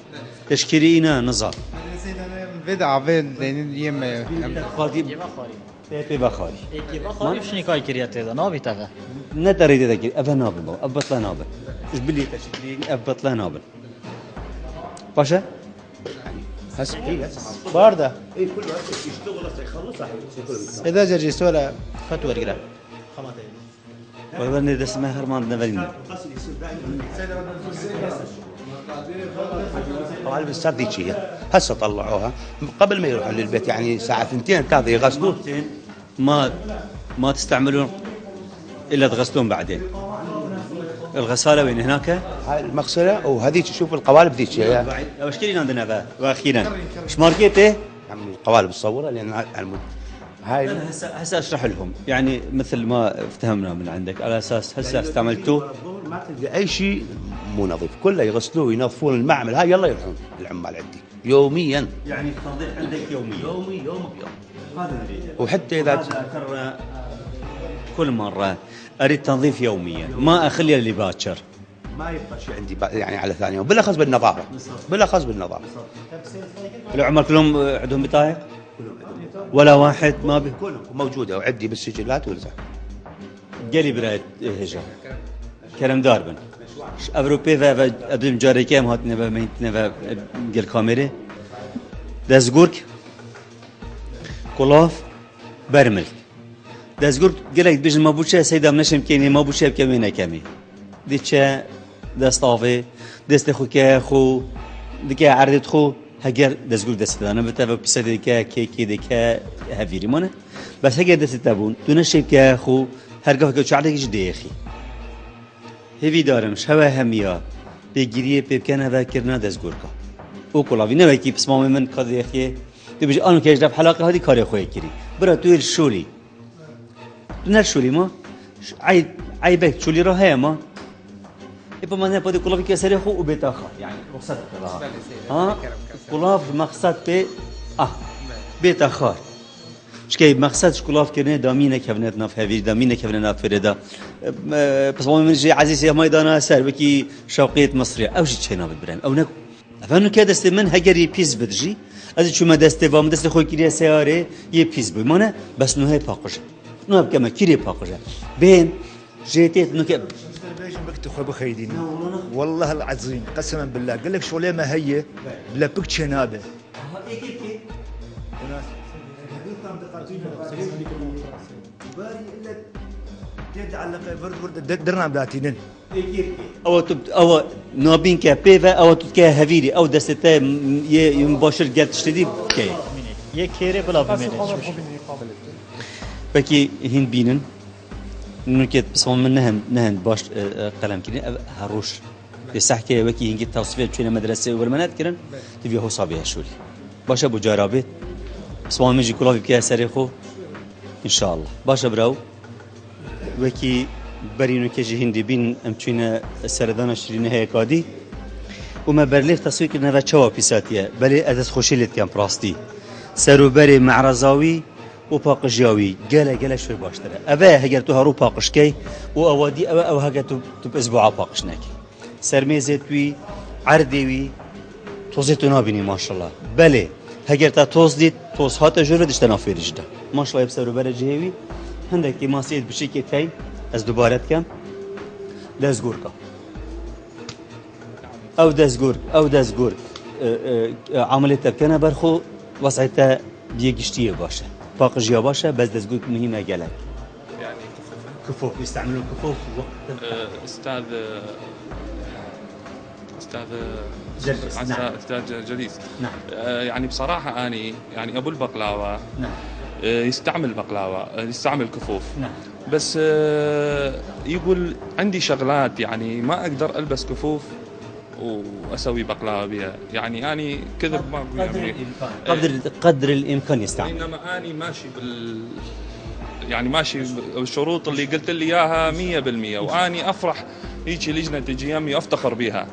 تشكري إنا نظام بلا سيدة أنا بدأ عبين لأن يم خالتي بي بخاري خاري شنو كاي كريات هذا نابي تاعه نتريد ذاك أف نابل أف بطل نابل إيش بلي تشكري أف بطل نابل باشا هسه باردة اي كل وقت يشتغل يخلص إذا جرجست ولا فتوى رجلا والله ندي اسمها هرمان نفلين قوالب السرديتش هي هسه طلعوها قبل ما يروحون للبيت يعني ساعة 2 3 يغسلون ما تستعملون إلا تغسلون بعدين الغسالة وين هناك؟ هاي المغسلة وهذيك شوف القوالب ذيك هي وش كلين عندنا بقى واخيرا ايش ماركته؟ يعني القوالب تصورها لان هاي هسه اشرح لهم يعني مثل ما افتهمنا من عندك على اساس هسه استعملتوه ما تلقى اي شيء مو نظيف كله يغسلوه ينظفون المعمل هاي يلا يروحون العمال عندي يوميا يعني التنظيف عندك يوم بيوم هذا نريده وحتى اذا اكرر كل مره اريد تنظيف يوميا ما اخلي اللي باكر ما يبقى شيء عندي يعني على ثاني يوم بالاخص بالنظافه بالاخص بالنظافه العمر كلهم عندهم بطايق ولا واحد ما به كلهم موجوده وعندي بالسجلات ولزم قالي برات هجا كلام داربن اوروبي و ابدم جاری کم هات نبا مهنت نبا گل کامره دزگورک کلاف برمل دزگورک گلک بیش ما بوچه سیدم نشم کنی ما بوچه بکمی نکمی دیچه دست آوه دست خو که خو دیگه عرضت خو هگر دزگورک دست دانه بته و پیسه دیگه کی دیگه هفیری مانه بس هگر دست تبون دونه شیب که خو هرگاه که چعله کیش دیخی هیوی دارمش هوا همیا بگیریه پیبکنه و کرنا دزگورکا او کلاوی نوکی پسمام من کاری خیه تو بیش آنو که اجرب حلاقه هادی کاری خوی کری برا توی الشولی تو نه الشولی ما عی بک شولی را هیا ما ایپا من پادی کلاوی که سری خو و بیتا خا یعنی مقصد ها کلاف مقصد به بیتا خار شكاي مقصد شكلاف كرني دامينه كفنت ناف هفيج دامينه كفنت ناف فريدا بس من جي عزيز يا ميدانا سر بكي شوقية مصرية او شي تشينا بالبرام او نك فانو كده دست من هجري بيز بدجي از شو ما دست وام دست خوي كريا سياره يه بيز بمانه بس نو هي باقوجه نو كما كري باقوجه بين جيتيت نو كب بكت اخوي بخيدين والله العظيم قسما بالله قال لك شغله ما هي بلا بك شنابه درنا بلاتينن او نابين كبيفا او تكا هفيري او دسته يمباشر قد تشتدي كي یک کیره بلا بمینه بكي هين بينن نكت بس من نهن باش قلم كني هروش يسحكي وكي هنجي توصيفات بشينا مدرسة وبرمانات كرن تبي هو صابي هشولي باشا أبو جارابي اسمه ميجي كلافي بكيه سريخو إن شاء الله باشا براو وكي برينو كجي هندي بين أمتشينا السردانة شرينا هي كادي وما برليف تصوير كنا فتشوا بيساتيا بلي أدس خوشي لتيام براستي سروبري معرزاوي وباقجياوي جلا شوي باشترى أبا هجرتو هارو باقشكي وأودي أو هجرتو بأسبوع باقشناكي سرميزتوي عرديوي توزيتو نابيني ما شاء الله بلي هجرتا توز ديت توز هات جورة دشتنا في رجدا ما شاء الله يبصروا برا جهوي هندك ما سيد بشيء كتاي از دوباره كم دزگورکا او دزگورک عملیت تبکنه برخو وسعته بیگشتیه باشه باقجیا باشه بس دزگورک مهمه گلک يعني كفوف يستعملوا كفوف وقت استاذ جليس نعم. استاذ جليس نعم. يعني بصراحه اني يعني ابو البقلاوه نعم. يستعمل بقلاوه يستعمل كفوف نعم. بس يقول عندي شغلات يعني ما اقدر البس كفوف واسوي بقلاوه بها يعني اني كذب ما قدر الامكان يستعمل انما اني ماشي يعني ماشي بالشروط اللي قلت لي اياها 100% واني افرح هيك لجنه تجي يمي افتخر بها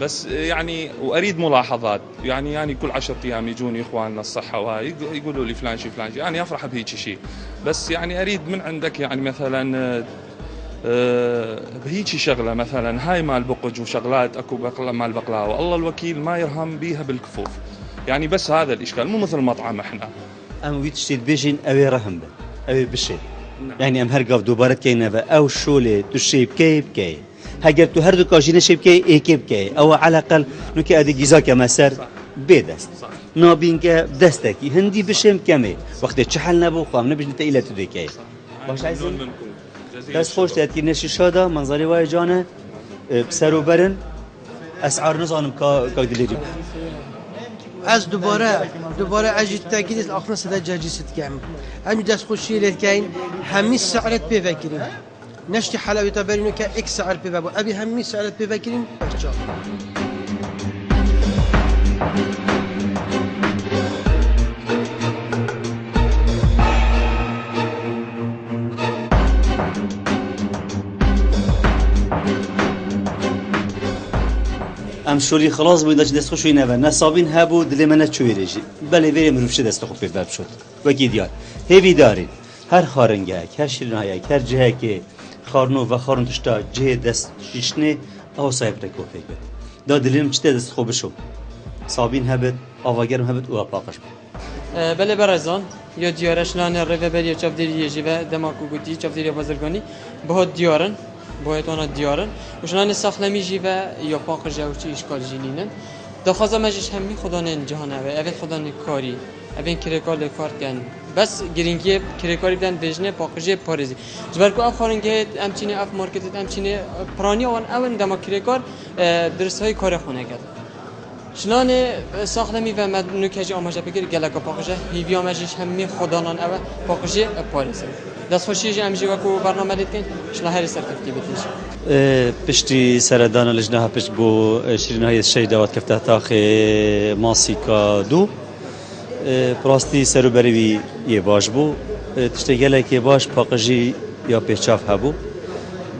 بس يعني واريد ملاحظات يعني كل 10 ايام يجوني اخواننا الصحه وهاي يقولوا لي فلان شيء فلان شيء انا افرح بهيك شيء بس يعني اريد من عندك يعني مثلا بهيك شغله مثلا هاي مال بقج وشغلات اكو مال بقلاوه الله الوكيل ما يرهم بيها بالكفوف يعني بس هذا الاشكال مو مثل مطعم احنا ام ويتشتي بيجين اوي رهم اوي بشي يعني ام هرقاف دوباره كاينه او شوله تشيب كيب هاجر تو هردو كاجينا شيب كي ايكيب كي او على الاقل نوكي ادي جيزاك مسار بدست نابينك دستكي هندي بشم كمي وقت تشحل نبو خام نبي نتا الى تديكي باش عايزين بس خوش تاتي نشي شاده منظري واي جانا بسرو برن اسعار نظام كاغدليري از دوباره اجي تاكيد الاخر صدا جاجي ستكام هم داس خوشي للكاين همي سعرت بفكرين نشتي حلاوه تبرينو كا اكس سعر بفابو ابي همي سعرت بفكرين برجا ام شوری خلاص بود دست خوشی نه نصابین هبو دل من چویریجی بله وری مروفش دست خوب باب شد و گیدیار هیوی دارین هر خارنگه هر شیرنای هر جهه که خارنو و خارن تشتا جه دست شیشنه او صاحب رکو فکر دا دلیم چته دست خوب شو صابین هبت آواگرم هبت او اپاقش بله برزان یا دیارش لانه رفه بری چافدری جیوه دماغو گوتی چافدری بازرگانی بهت دیارن باید آن دیارن وشنان ساخنمی جیوه یا پاک جوچی اشکال جینینن دخوازه مجش همی خدا نه جهانه و اول خدا نه کاری اول کرکار لکار کن بس گرینگی کرکاری بدن بجنه پاکجی پارزی جبر کو آخرینگه امچینه اف مارکت امچینه پرانی آن اول دما کرکار درست های کار خونه کرد شنان ساخنمی و مد نکجی آماده بگیر گلگا پاکجه هیوی آماجش همی خدا نان اول پاکجی پارزی دست خوشی امجی و کو برنامه دیدن شلا هر سرکفتی بتیش پشتی سردان لجنه پشت بو شرینای شی دوات کفته تاخ ماسیکا دو پراستی سروبری یه باش بو تشتغل که باش پاکجی یا پیچاف هبو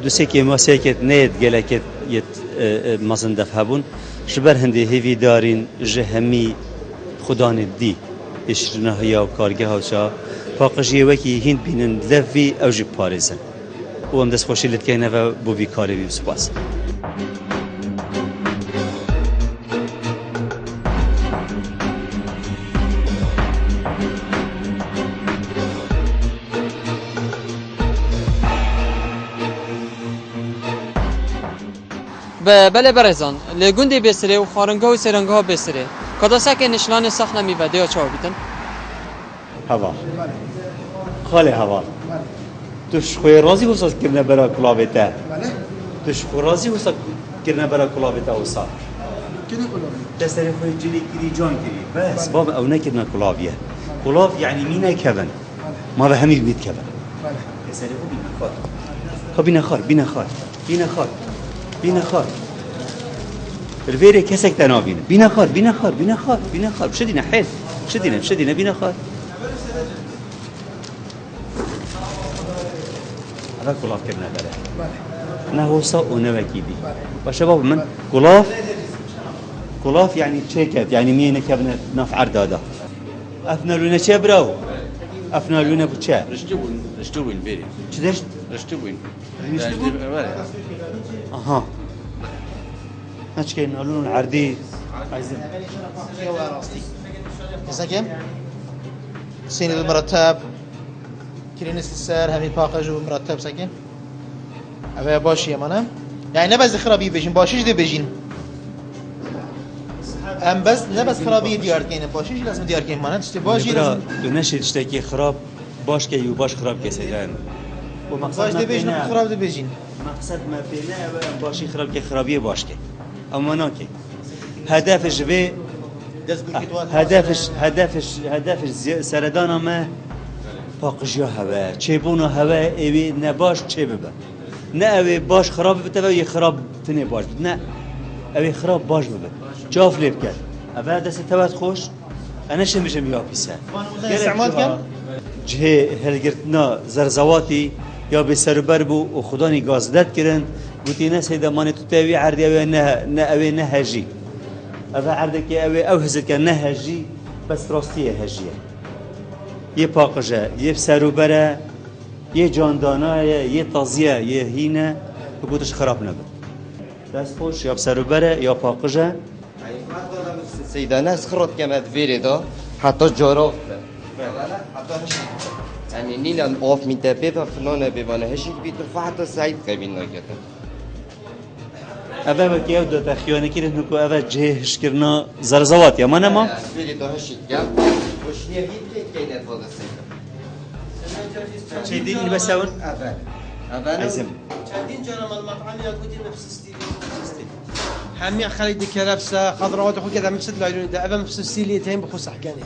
دوستی که ماسیکت نید گلکت یت مازندف هبون شبر هندی هیوی دارین جهمی خدا ندی شرینای یا کارگه هاوشا پاکجی وکی هند بینن لفی اوجی پاریزن و هم دست خوشی لد که نو بو بی کاری بی سپاس بله برزان لگوندی بسره و خارنگاه و سرنگاه بسره کدا سکه نشلان ساخنه میوده یا چاو بیتن هوا خاله هوا توش خوی رازی وسط کرنه برای کلاویته توش خوی رازی وسط کرنه برای کلاویته وسط دستری خوی جلی کری جان کری بس باب او نکرنه کلاویه کلاو یعنی مینه کبن ما به همین بید کبن دستری خوی بینه خار بینه خار الفيري كسك تنابين بينا خار بينا خار بينا خار بينا خار بشدينا حيل بشدينا بينا خار هذا كلاف كنا داره نهوسا ونوكيدي وشباب من كلاف يعني تشيكت يعني مين كابنا ناف عردادا افنا لونا شبراو افنا لونا بتشا رشتوين بيري شدشت رشتوين اها هاتش لون عردي عايزين ساكن سين المرتب كرينس السر همي باقج ومرتب ساكن أبا باشي يا مانا يعني نبز خرابي بيجين باشيش دي بيجين ام بس نبز خرابي ديار كين باشيش لازم ديار كين مانا تشتي باشي لازم تو نشي تشتكي خراب باش كي وباش خراب كي سيدان باش دي بيجين خراب دي بيجين مقصد ما بينا باشي خراب كي خرابيه باش كي اما ناكي هدف جبي هدفش سردانا ما باقجيا هوا چيبونا هوا ايوي نباش چه ببه نه اوي باش خراب بته و خراب تنه باش نه اوي خراب باش ببه جاف ليب كد اول دست توت خوش انا شمجم يا بيسا استعمال كم جه هلگرتنا زرزواتی یا به سربر بو و خدانی گازدت کرن گوتی نه سیدا مانه تو تاوی عردی اوی نه اوی نه هجی اوی عرده که اوی او هزد که نه هجی بس راستیه هجیه یه پاقجه یه سربره یه جاندانه یه تازیه یه هینه بگوتش خراب نبود دست خوش یا سربره یا پاقجه سيدا ناس خرط كما تفيري دا حتى جارا يعني نينا اوف من تبيبا فلانه بيبانا هشي بيت حتى سعيد قبيلنا كده اوه که دو تا خیانه کردن نکو اوه جهش کردن زرزوات یا من ما فيري دا هشي كم وش نيا بيت كاينه فوق السيدا چه دین این بسون عزم شادين جانا مال المطعم يا كودي مبسستي حمي خالد كرفسه خضروات اخو كذا مبسد لايلون ده ابا مبسستي لي تيم بخص حكاني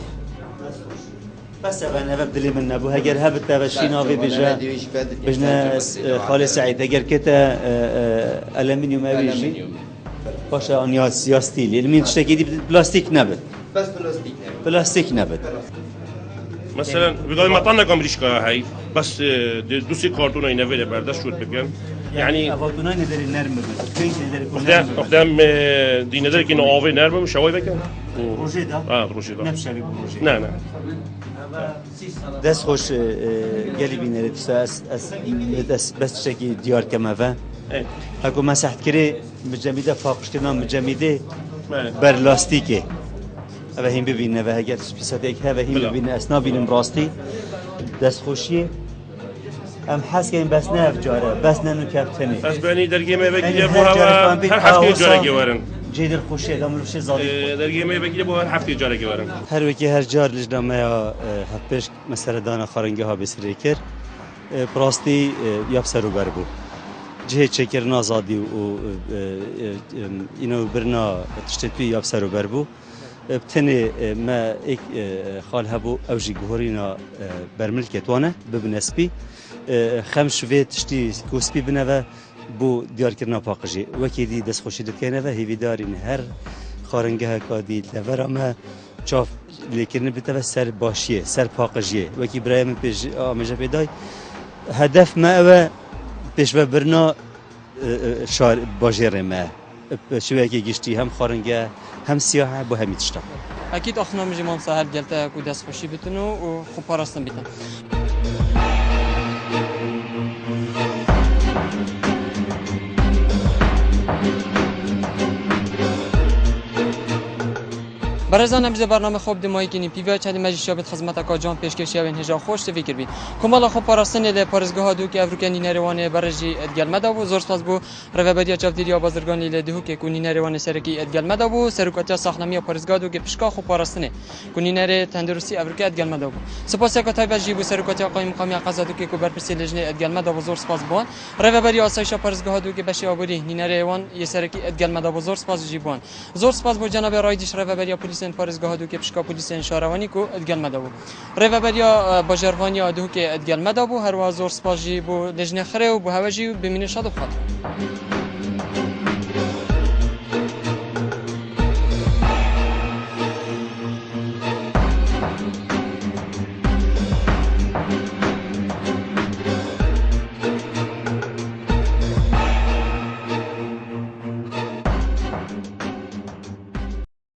بس انا هبه بدلي من ابو هاجر هبه تبشينا في بجنا خالد سعيد هاجر كتا الومنيوم اويجي باشا ان يا ستيل المين تشتكي دي بلاستيك نبت بس بلاستيك نبت مثلا بدای مطعم نگم ریشکا هایی بس دوستی کارتون اینا ولی برداشت شد بگم يعني افاتونا ندري نرم كيف ندري قدام دي ندري كي نوافي نرم شوي بكن روجي دا روجي دا نفس الشيء روجي نعم دست خوش قالي بينا بس شكي ديار كما فا اكو مسحت كري مجمده فاقش كنا مجمده بر لاستيكي اوه هیم ببینه و اگر سپیسات یک ها و هیم ببینه اسنا بینم راستی دست خوشیه ام حس که بس نه افجاره بس نه نکبتنی بس بانی درگی می بگیره بو هوا هر هفته جاره گوارن جیدر خوشیه داملوش زادی درگی می بگیره بو هر هفته جاره گوارن هر وکی هر جار لجنامه هپش مثلا دانا خارنگه ها بسری کر براستی یاب سرو بر بو جه چکر نازادی و اینو برنا تشتپی یاب سرو بر بو بتني ما إك خال هبو أوجي جهورينا برملكت وانا ببنسبي خمس فيت تشتي كوسبي بنوا بو ديار كرنا باقجي وكيدي دس خوشي دكينا هي فيدارين هر خارنجها كادي لورا ما شاف لكن بتوا سر باشيه سر باقجيه وكي برايم بيج آمجا بداي هدف ما هو بيش ببرنا شار باجر ما شوية كي جشتي هم خارنجه هم سیاه با همی تشتا اكيد اخنا مجي مام سهل قلت كو داس خوشي بتنو وخو باراستن بيتن برزان بیز برنامه خوب دمایی کنی پیوی چندی مجلس شابت خدمت کاجان پیشکش یابین هجا خوش فکر بین کمال خوب پاراستن ل پارزگاه دو که افریقایی نروان برجی ادگل مدابو زور ساز بو روابدیا چاودیریا بازرگانی ل دهو که کنی نروان سرکی ادگل مدابو سرکاتیا ساختنامی پارزگاه دو که پیشکا خوب پاراستن کنی نره تندرستی افریقا ادگل مدابو سپاس یک تای بجی بو سرکاتیا قایم مقامی قضا دو که کو برپرسی لجنه ادگل مدابو زور ساز بون روابدیا آسایش پارزگاه دو که بشی آبوری نروان یه سرکی ادگل مدابو زور ساز جیبون زور ساز بو جناب رایدیش روابدیا پلیس پارزگاه دو که پیشکا پلیس شهروانی کو ادگل مدابو روابدیا باجروانی دو که ادگل مدابو هر وازور سپاجی بو لجنه خره و بو هواجی بمینه شاد خاطر